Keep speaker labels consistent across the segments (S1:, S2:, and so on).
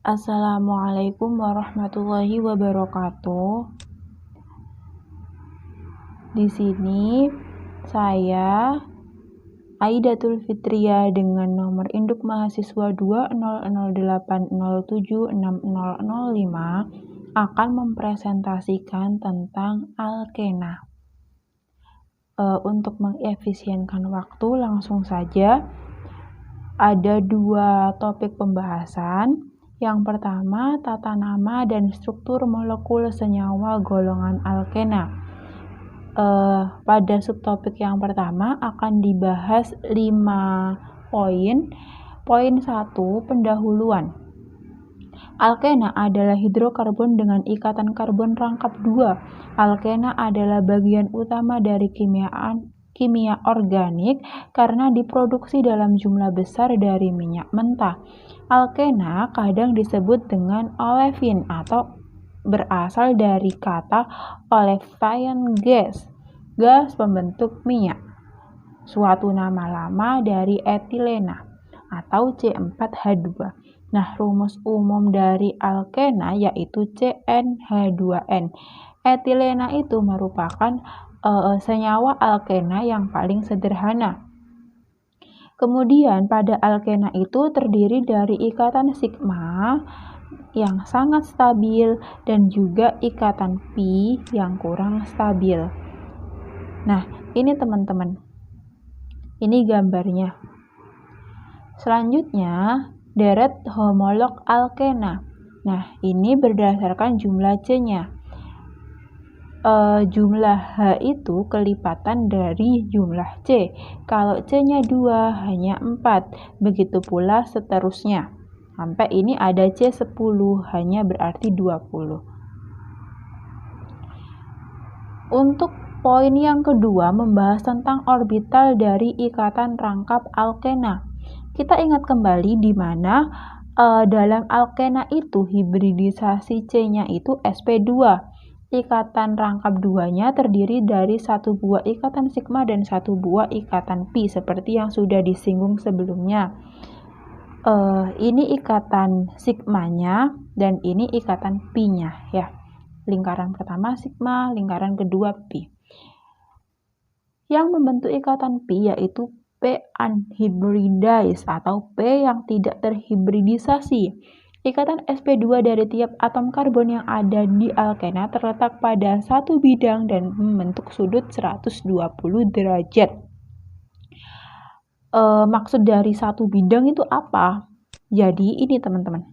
S1: Assalamualaikum warahmatullahi wabarakatuh. Di sini saya Aidatul Fitria dengan nomor induk mahasiswa 20080706005 akan mempresentasikan tentang alkena. Untuk mengefisienkan waktu, langsung saja. Ada dua topik pembahasan. Yang pertama, tata nama dan struktur molekul senyawa golongan alkena. Pada subtopik yang pertama akan dibahas 5 poin. Poin 1, pendahuluan. Alkena adalah hidrokarbon dengan ikatan karbon rangkap 2. Alkena adalah bagian utama dari kimia organik karena diproduksi dalam jumlah besar dari minyak mentah. Alkena kadang disebut dengan olefin atau berasal dari kata olefin gas pembentuk minyak, suatu nama lama dari etilena atau C4H2. Nah, rumus umum dari alkena yaitu CnH2n. Etilena itu merupakan senyawa alkena yang paling sederhana. Kemudian pada alkena itu terdiri dari ikatan sigma yang sangat stabil dan juga ikatan pi yang kurang stabil. Nah, ini teman-teman. Ini gambarnya. Selanjutnya, deret homolog alkena. Nah, ini berdasarkan jumlah C-nya. Jumlah H itu kelipatan dari jumlah C. Kalau C-nya 2 hanya 4. Begitu pula seterusnya. Sampai ini ada C10 hanya berarti 20. Untuk poin yang kedua membahas tentang orbital dari ikatan rangkap alkena. Kita ingat kembali di mana dalam alkena itu hibridisasi C-nya itu sp2. Ikatan rangkap 2-nya terdiri dari satu buah ikatan sigma dan satu buah ikatan pi seperti yang sudah disinggung sebelumnya. Ini ikatan sigmanya dan ini ikatan pi-nya ya. Lingkaran pertama sigma, lingkaran kedua pi. Yang membentuk ikatan pi yaitu P unhybridized atau P yang tidak terhibridisasi. Ikatan sp2 dari tiap atom karbon yang ada di alkena terletak pada satu bidang dan membentuk sudut 120 derajat. Maksud dari satu bidang itu apa? Jadi ini teman-teman.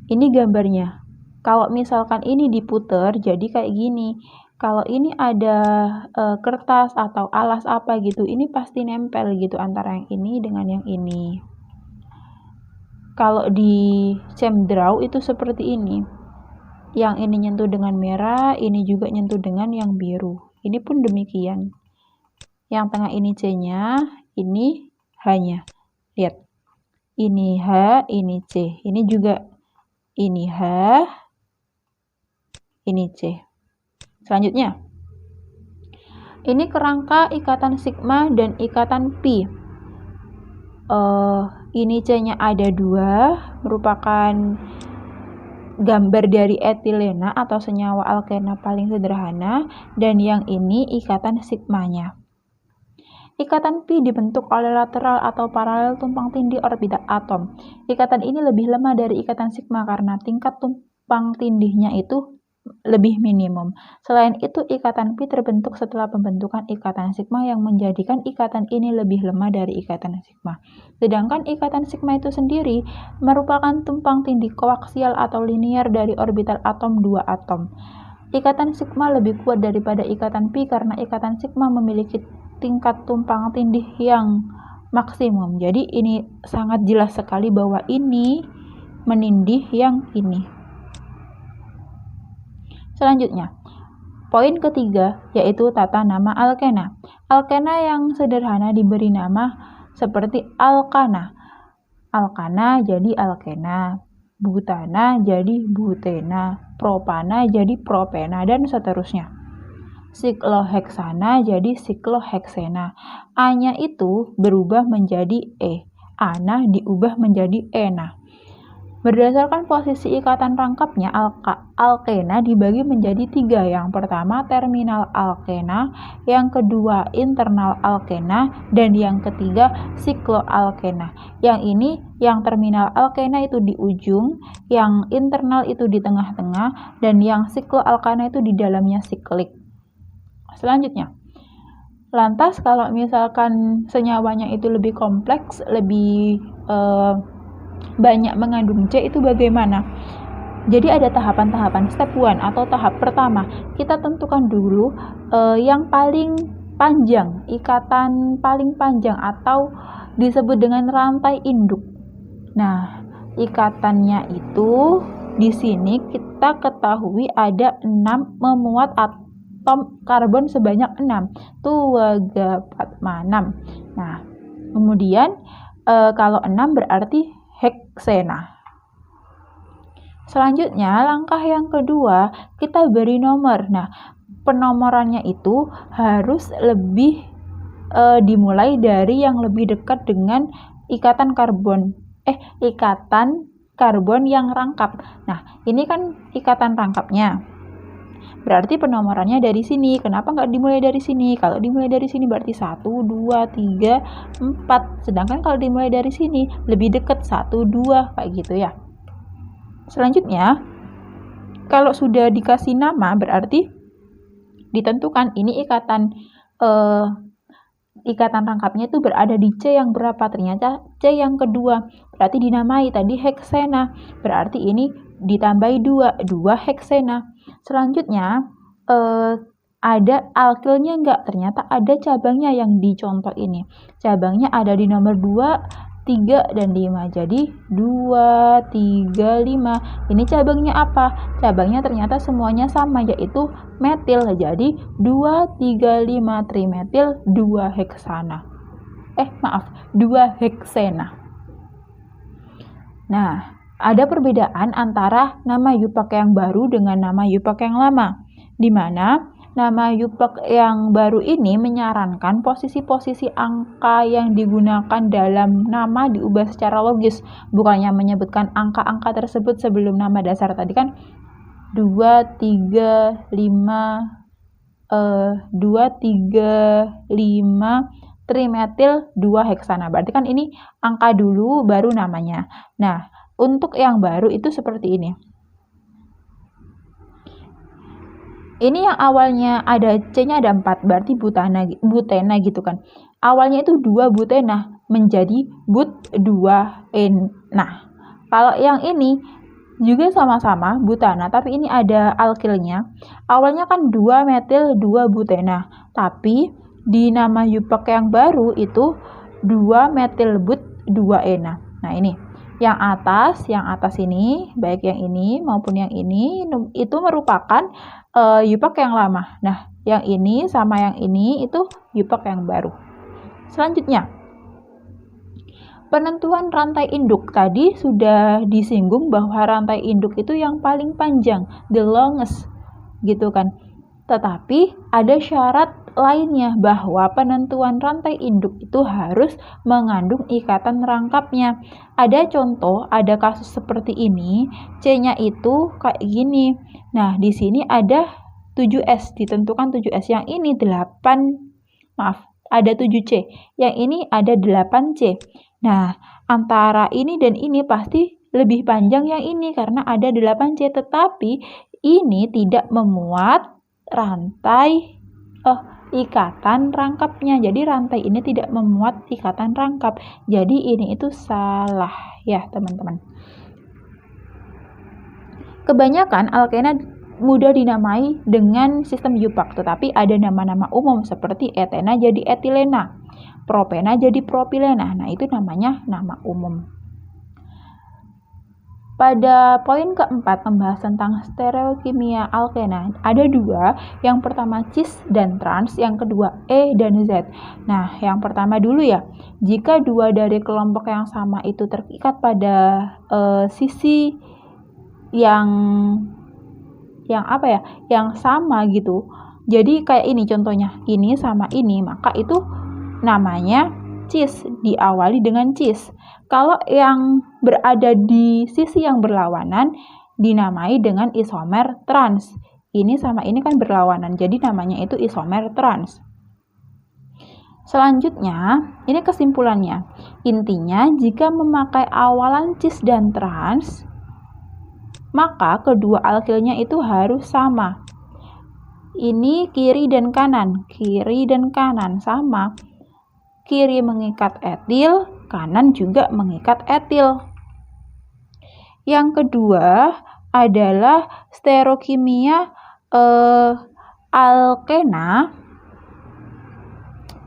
S1: Ini gambarnya. Kalau misalkan ini diputer jadi kayak gini. Kalau ini ada kertas atau alas apa gitu, ini pasti nempel gitu antara yang ini dengan yang ini. Kalau di ChemDraw itu seperti ini. Yang ini nyentuh dengan merah, ini juga nyentuh dengan yang biru. Ini pun demikian. Yang tengah ini C-nya, ini H-nya. Lihat. Ini H, ini C. Ini juga ini H, ini C. Selanjutnya. Ini kerangka ikatan sigma dan ikatan pi. Ini C-nya ada 2, merupakan gambar dari etilena atau senyawa alkena paling sederhana, dan yang ini ikatan sigmanya. Ikatan pi dibentuk oleh lateral atau paralel tumpang tindih orbital atom. Ikatan ini lebih lemah dari ikatan sigma karena tingkat tumpang tindihnya itu lebih minimum. Selain itu, ikatan pi terbentuk setelah pembentukan ikatan sigma yang menjadikan ikatan ini lebih lemah dari ikatan sigma. Sedangkan ikatan sigma itu sendiri merupakan tumpang tindih koaksial atau linier dari orbital atom 2 atom. Ikatan sigma lebih kuat daripada ikatan pi karena ikatan sigma memiliki tingkat tumpang tindih yang maksimum. Jadi ini sangat jelas sekali bahwa ini menindih yang ini. Selanjutnya, poin ketiga yaitu tata nama alkena. Alkena yang sederhana diberi nama seperti alkana. Alkana jadi alkena, butana jadi butena, propana jadi propena, dan seterusnya. Sikloheksana jadi sikloheksena. A-nya itu berubah menjadi E. A-na diubah menjadi E-na. Berdasarkan posisi ikatan rangkapnya, alkena dibagi menjadi 3. Yang pertama terminal alkena, yang kedua internal alkena, dan yang ketiga sikloalkena. Yang ini, yang terminal alkena itu di ujung, yang internal itu di tengah-tengah, dan yang sikloalkena itu di dalamnya siklik. Selanjutnya, lantas kalau misalkan senyawanya itu lebih kompleks, lebih banyak mengandung C, itu bagaimana? Jadi ada tahapan-tahapan. Step 1 atau tahap pertama, kita tentukan dulu yang paling panjang, ikatan paling panjang atau disebut dengan rantai induk. Nah, ikatannya itu di sini kita ketahui ada 6 memuat atom karbon sebanyak 6. 2, 3, 4, 6. Nah, kemudian kalau 6 berarti heksena. Selanjutnya, langkah yang kedua, kita beri nomor. Nah, penomorannya itu harus lebih dimulai dari yang lebih dekat dengan ikatan karbon yang rangkap. Nah, ini kan ikatan rangkapnya. Berarti penomorannya dari sini. Kenapa nggak dimulai dari sini? Kalau dimulai dari sini berarti 1, 2, 3, 4. Sedangkan kalau dimulai dari sini lebih dekat 1, 2, kayak gitu ya. Selanjutnya, kalau sudah dikasih nama berarti ditentukan ini ikatan rangkapnya itu berada di C yang berapa. Ternyata C yang kedua. Berarti dinamai tadi heksena. Berarti ini ditambahi 2 heksena. Selanjutnya ada alkilnya enggak? Ternyata ada cabangnya yang di contoh ini. Cabangnya ada di nomor 2, 3, dan 5. Jadi 2, 3, 5. Ini cabangnya apa? Cabangnya ternyata semuanya sama, yaitu metil. Jadi 2, 3, 5 trimetil 2 heksana. 2 heksena. Nah, ada perbedaan antara nama Yupak yang baru dengan nama Yupak yang lama, di mana nama Yupak yang baru ini menyarankan posisi-posisi angka yang digunakan dalam nama diubah secara logis, bukannya menyebutkan angka-angka tersebut sebelum nama dasar tadi kan 2, 3, 5 trimetil 2 heksana. Berarti kan ini angka dulu baru namanya. Nah, untuk yang baru itu seperti ini. Ini yang awalnya ada C-nya ada 4, berarti butena gitu kan. Awalnya itu 2 butena menjadi but-2-ena. Kalau yang ini juga sama-sama butana, tapi ini ada alkilnya. Awalnya kan 2 metil 2 butena, tapi di nama Yupak yang baru itu 2 metil but 2-ena. Nah, ini yang atas ini, baik yang ini maupun yang ini, itu merupakan Yupak yang lama. Nah, yang ini sama yang ini itu Yupak yang baru. Selanjutnya, penentuan rantai induk. Tadi sudah disinggung bahwa rantai induk itu yang paling panjang, the longest, gitu kan. Tetapi ada syarat lainnya bahwa penentuan rantai induk itu harus mengandung ikatan rangkapnya. Ada contoh, ada kasus seperti ini, C-nya itu kayak gini. Nah, di sini ada 7S, ditentukan 7S. Yang ini ada 7C. Yang ini ada 8C. Nah, antara ini dan ini pasti lebih panjang yang ini karena ada 8C, tetapi ini tidak memuat ikatan rangkapnya. Jadi rantai ini tidak memuat ikatan rangkap. Jadi ini itu salah ya, teman-teman. Kebanyakan alkena mudah dinamai dengan sistem Yupak, tetapi ada nama-nama umum seperti etena jadi etilena, propena jadi propilena. Nah, itu namanya nama umum. Pada poin keempat membahas tentang stereokimia alkena, ada 2, yang pertama cis dan trans, yang kedua E dan Z. Nah, yang pertama dulu ya, jika 2 dari kelompok yang sama itu terikat pada sisi yang sama gitu. Jadi kayak ini contohnya, ini sama ini, maka itu namanya cis, diawali dengan cis. Kalau yang berada di sisi yang berlawanan dinamai dengan isomer trans. Ini sama ini kan berlawanan, jadi namanya itu isomer trans. Selanjutnya, ini kesimpulannya. Intinya, jika memakai awalan cis dan trans, maka kedua alkilnya itu harus sama. Ini kiri dan kanan sama. Kiri mengikat etil, kanan juga mengikat etil. Yang kedua adalah stereokimia alkena,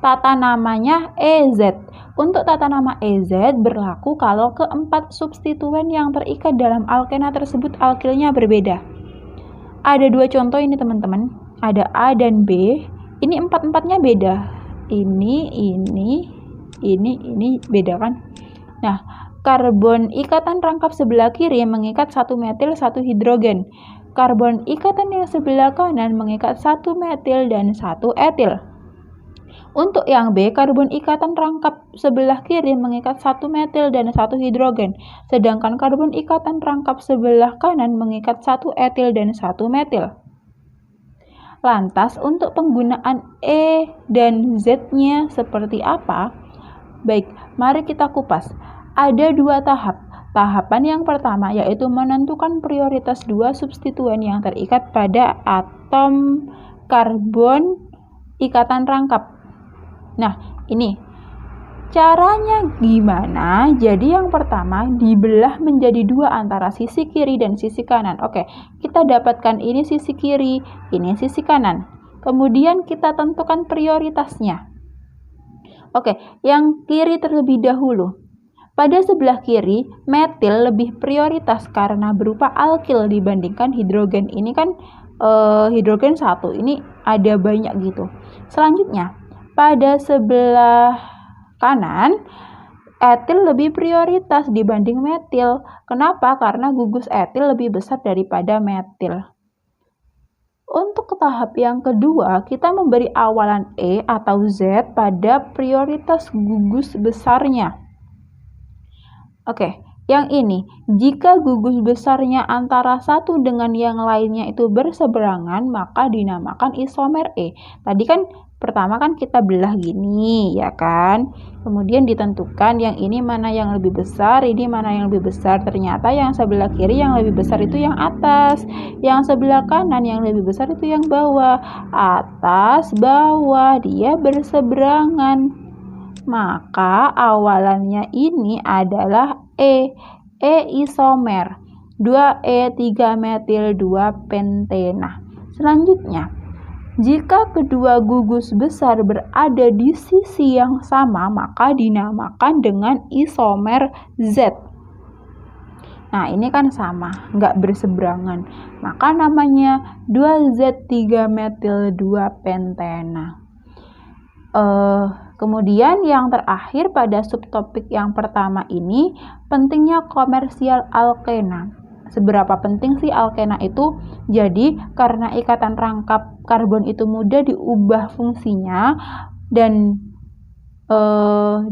S1: tata namanya EZ. Untuk tata nama EZ berlaku kalau keempat substituen yang terikat dalam alkena tersebut alkilnya berbeda. Ada dua contoh ini teman-teman, ada A dan B. Ini empat-empatnya beda. Ini beda kan? Nah, karbon ikatan rangkap sebelah kiri mengikat 1 metil 1 hidrogen. Karbon ikatan yang sebelah kanan mengikat 1 metil dan 1 etil. Untuk yang B, karbon ikatan rangkap sebelah kiri mengikat 1 metil dan 1 hidrogen. Sedangkan karbon ikatan rangkap sebelah kanan mengikat 1 etil dan 1 metil. Lantas, untuk penggunaan E dan Z-nya seperti apa? Baik, mari kita kupas. Ada dua tahap. Tahapan yang pertama yaitu menentukan prioritas dua substituen yang terikat pada atom karbon ikatan rangkap. Nah, ini caranya gimana? Jadi yang pertama dibelah menjadi dua antara sisi kiri dan sisi kanan. Oke, kita dapatkan ini sisi kiri, ini sisi kanan. Kemudian kita tentukan prioritasnya. Oke, yang kiri terlebih dahulu. Pada sebelah kiri, metil lebih prioritas karena berupa alkil dibandingkan hidrogen. Ini kan hidrogen 1, ini ada banyak gitu. Selanjutnya, pada sebelah kanan, etil lebih prioritas dibanding metil. Kenapa? Karena gugus etil lebih besar daripada metil. Untuk tahap yang kedua, kita memberi awalan E atau Z pada prioritas gugus besarnya. Oke, yang ini, jika gugus besarnya antara satu dengan yang lainnya itu berseberangan, maka dinamakan isomer E. Tadi kan pertama kan kita belah gini, ya kan? Kemudian ditentukan yang ini mana yang lebih besar, ini mana yang lebih besar. Ternyata yang sebelah kiri yang lebih besar itu yang atas, yang sebelah kanan yang lebih besar itu yang bawah. Atas, bawah, dia berseberangan. Maka awalannya ini adalah E isomer 2E 3 metil 2 pentena. Selanjutnya, jika kedua gugus besar berada di sisi yang sama, maka dinamakan dengan isomer Z. Nah, ini kan sama, nggak berseberangan. Maka namanya 2Z 3 metil 2 pentena. Kemudian yang terakhir pada subtopik yang pertama ini, pentingnya komersial alkena. Seberapa penting sih alkena itu? Jadi karena ikatan rangkap karbon itu mudah diubah fungsinya dan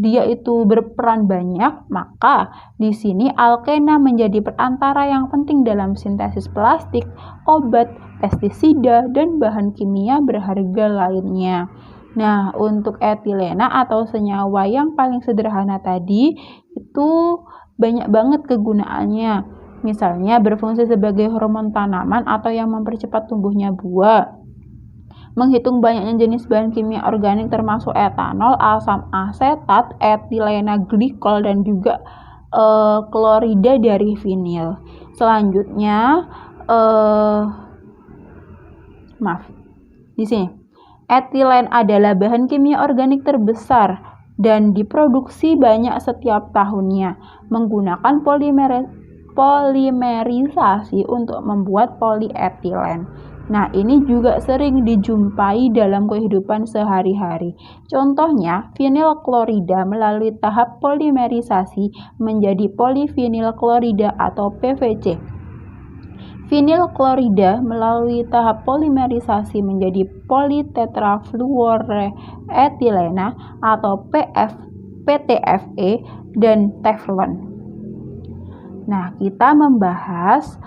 S1: dia itu berperan banyak, maka di sini alkena menjadi perantara yang penting dalam sintesis plastik, obat, pestisida, dan bahan kimia berharga lainnya. Nah, untuk etilena atau senyawa yang paling sederhana tadi itu banyak banget kegunaannya. Misalnya berfungsi sebagai hormon tanaman atau yang mempercepat tumbuhnya buah. Menghitung banyaknya jenis bahan kimia organik termasuk etanol, asam asetat, etilena glikol, dan juga klorida dari vinil. Selanjutnya, di sini. Etilen adalah bahan kimia organik terbesar dan diproduksi banyak setiap tahunnya, menggunakan polimerisasi untuk membuat polietilen. Nah, ini juga sering dijumpai dalam kehidupan sehari-hari. Contohnya, vinil klorida melalui tahap polimerisasi menjadi polivinil klorida atau PVC. Vinil klorida melalui tahap polimerisasi menjadi politetrafluoroetilena atau PF PTFE, dan Teflon. Nah, kita membahas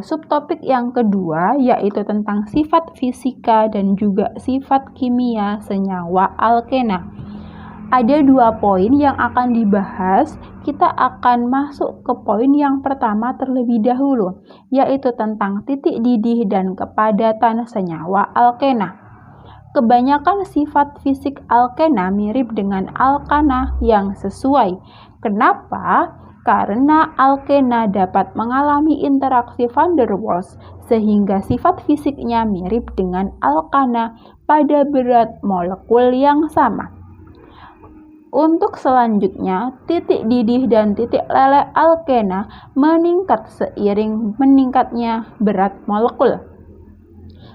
S1: subtopik yang kedua, yaitu tentang sifat fisika dan juga sifat kimia senyawa alkena. Ada 2 poin yang akan dibahas. Kita akan masuk ke poin yang pertama terlebih dahulu, yaitu tentang titik didih dan kepadatan senyawa alkena. Kebanyakan sifat fisik alkena mirip dengan alkana yang sesuai. Kenapa? Karena alkena dapat mengalami interaksi van der Waals, sehingga sifat fisiknya mirip dengan alkana pada berat molekul yang sama. Untuk selanjutnya, titik didih dan titik leleh alkena meningkat seiring meningkatnya berat molekul.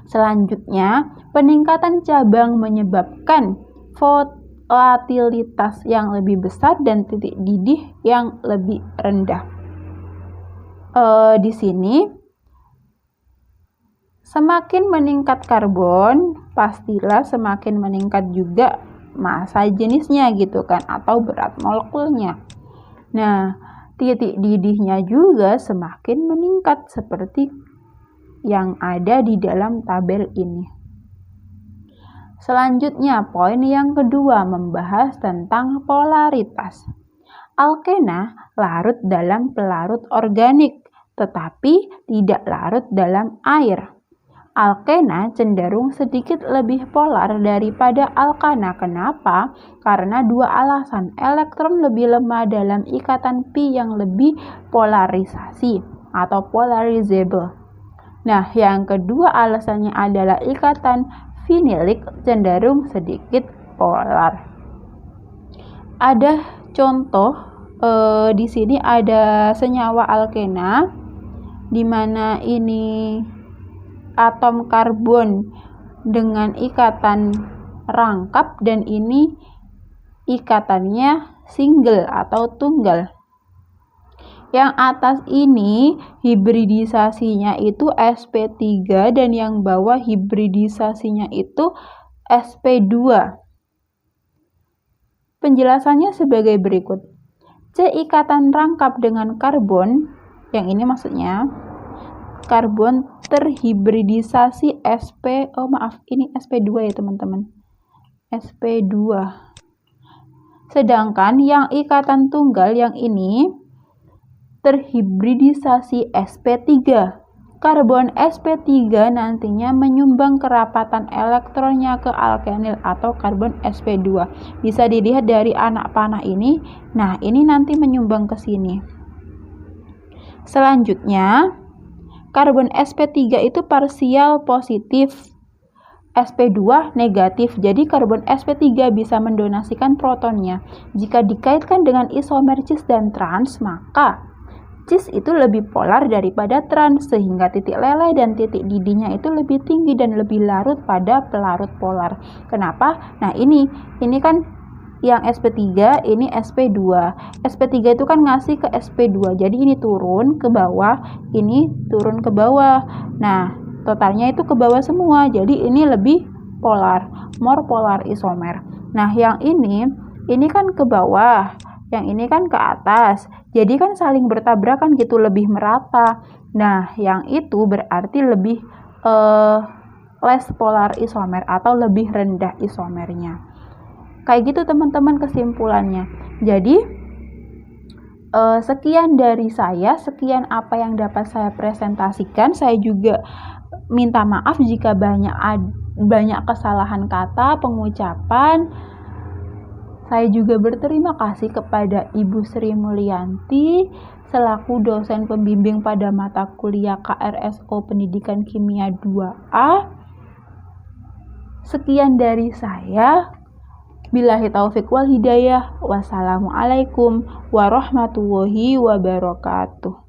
S1: Selanjutnya, peningkatan cabang menyebabkan volatilitas yang lebih besar dan titik didih yang lebih rendah. Di sini, semakin meningkat karbon, pastilah semakin meningkat juga massa jenisnya gitu kan, atau berat molekulnya. Nah, titik didihnya juga semakin meningkat seperti yang ada di dalam tabel ini. Selanjutnya, poin yang kedua membahas tentang polaritas. Alkena larut dalam pelarut organik, tetapi tidak larut dalam air. Alkena cenderung sedikit lebih polar daripada alkana. Kenapa? Karena 2 alasan. Elektron lebih lemah dalam ikatan pi yang lebih polarisasi atau polarizable. Nah, yang kedua alasannya adalah ikatan finilik cenderung sedikit polar. Ada contoh di sini ada senyawa alkena di mana ini atom karbon dengan ikatan rangkap dan ini ikatannya single atau tunggal. Yang atas ini hibridisasinya itu sp3 dan yang bawah hibridisasinya itu sp2. Penjelasannya sebagai berikut. C ikatan rangkap dengan karbon, yang ini maksudnya karbon terhibridisasi ini sp2 ya teman-teman, sp2. Sedangkan yang ikatan tunggal yang ini terhibridisasi sp3. Karbon sp3 nantinya menyumbang kerapatan elektronnya ke alkenil atau karbon sp2. Bisa dilihat dari anak panah ini. Nah, ini nanti menyumbang ke sini. Selanjutnya, karbon sp3 itu parsial positif, sp2 negatif. Jadi karbon sp3 bisa mendonasikan protonnya. Jika dikaitkan dengan isomer cis dan trans, maka cis itu lebih polar daripada trans, sehingga titik leleh dan titik didihnya itu lebih tinggi dan lebih larut pada pelarut polar. Kenapa? Nah, ini kan yang sp3, ini sp2. sp3 itu kan ngasih ke sp2, jadi ini turun ke bawah, ini turun ke bawah. Nah, totalnya itu ke bawah semua, jadi ini lebih polar, more polar isomer. Nah, yang ini kan ke bawah, yang ini kan ke atas, jadi kan saling bertabrakan gitu, lebih merata. Nah, yang itu berarti lebih less polar isomer atau lebih rendah isomernya. Kayak gitu teman-teman kesimpulannya. Jadi sekian dari saya, sekian apa yang dapat saya presentasikan. Saya juga minta maaf jika banyak kesalahan kata, pengucapan. Saya juga berterima kasih kepada Ibu Sri Mulyanti selaku dosen pembimbing pada mata kuliah KRSO Pendidikan Kimia 2A. Sekian dari saya. Billahi taufiq wal hidayah. Wassalamualaikum warahmatullahi wabarakatuh.